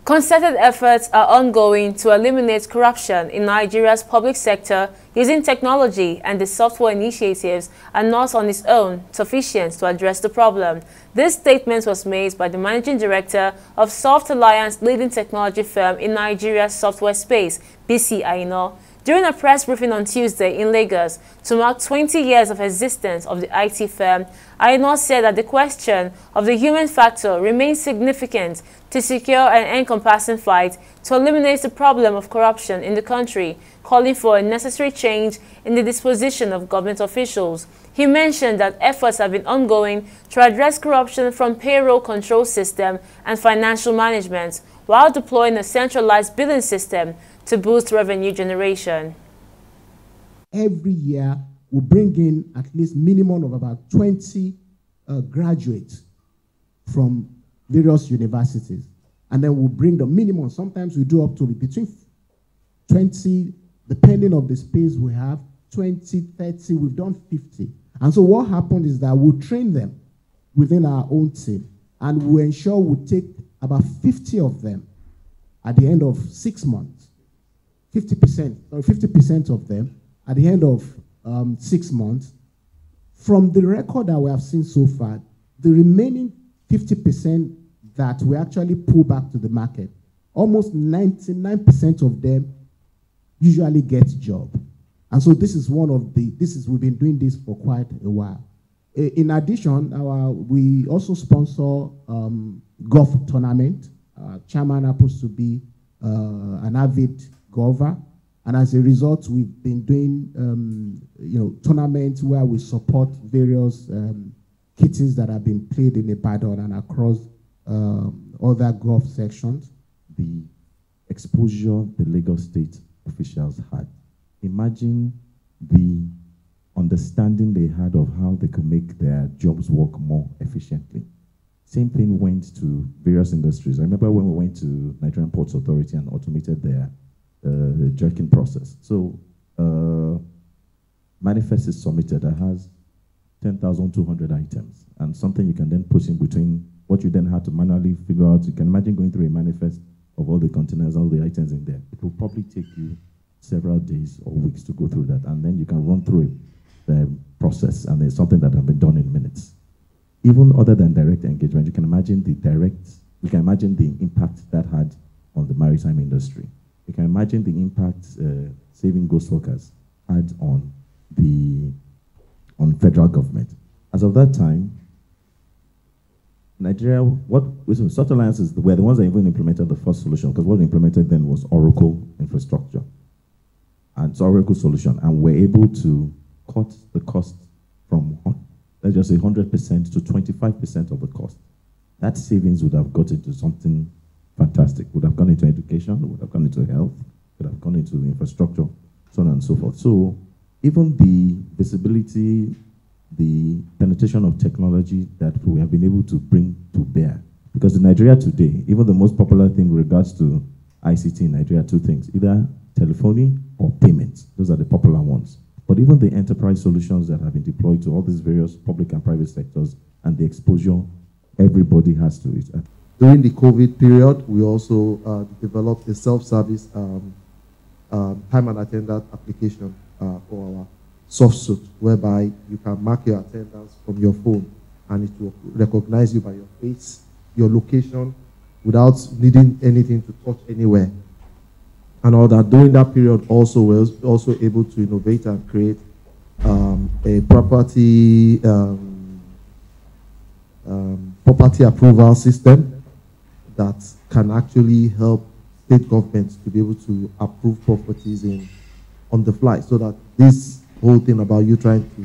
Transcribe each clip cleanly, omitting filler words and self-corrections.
Concerted efforts are ongoing to eliminate corruption in Nigeria's public sector using technology, and the software initiatives are not on its own sufficient to address the problem. This statement was made by the Managing Director of Soft Alliance leading technology firm in Nigeria's software space, BC Aino, during a press briefing on Tuesday in Lagos to mark 20 years of existence of the IT firm. Aino said that the question of the human factor remains significant to secure an encompassing fight to eliminate the problem of corruption in the country, calling for a necessary change in the disposition of government officials. He mentioned that efforts have been ongoing to address corruption from payroll control system and financial management, while deploying a centralized billing system to boost revenue generation. Every year, we bring in at least minimum of about 20 graduates from various universities. And then we'll bring the minimum. Sometimes we do up to between 20, depending on the space we have, 20, 30, we've done 50. And so what happened is that we'll train them within our own team, and we'll ensure we take about 50 of them at the end of 6 months. 50%, or 50% of them at the end of 6 months. From the record that we have seen so far, the remaining 50% that we actually pull back to the market, almost 99% of them usually get job. And so this is we've been doing this for quite a while. In addition, we also sponsor golf tournament. Chairman happens to be an avid golfer, and as a result, we've been doing tournaments where we support various kitties that have been played in Ibadan and across other golf sections. The exposure the Lagos State officials had. Imagine the understanding they had of how they could make their jobs work more efficiently. Same thing went to various industries. I remember when we went to Nigerian Ports Authority and automated their jerking process. So manifest is submitted that has 10,200 items, and something you can then put in between what you then had to manually figure out. You can imagine going through a manifest of all the containers, all the items in there. It will probably take you several days or weeks to go through that, and then you can run through the process, and it's something that has been done in minutes. Even other than direct engagement, you can imagine the impact that had on the maritime industry. You can imagine the impact saving ghost workers had on federal government. As of that time, Nigeria, Soft Alliances were the ones that even implemented the first solution, because what we implemented then was Oracle infrastructure. And it's Oracle solution, and we're able to cut the cost from, let's just say 100% to 25% of the cost. That savings would have got into something fantastic. Would have gone into education, would have gone into health, would have gone into infrastructure, so on and so forth. So even the visibility, the penetration of technology that we have been able to bring to bear. Because in Nigeria today, even the most popular thing with regards to ICT in Nigeria, two things, either telephony or payments. Those are the popular ones. But even the enterprise solutions that have been deployed to all these various public and private sectors, and the exposure everybody has to it. During the COVID period, we also developed a self-service time and attendance application for our soft suit, whereby you can mark your attendance from your phone, and it will recognize you by your face, your location, without needing anything to touch anywhere. And all that. During that period also, we were also able to innovate and create a property approval system that can actually help state governments to be able to approve properties on the fly, so that this whole thing about you trying to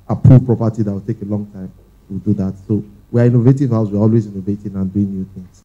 approve property that will take a long time will do that. So we're an innovative house, we're always innovating and doing new things.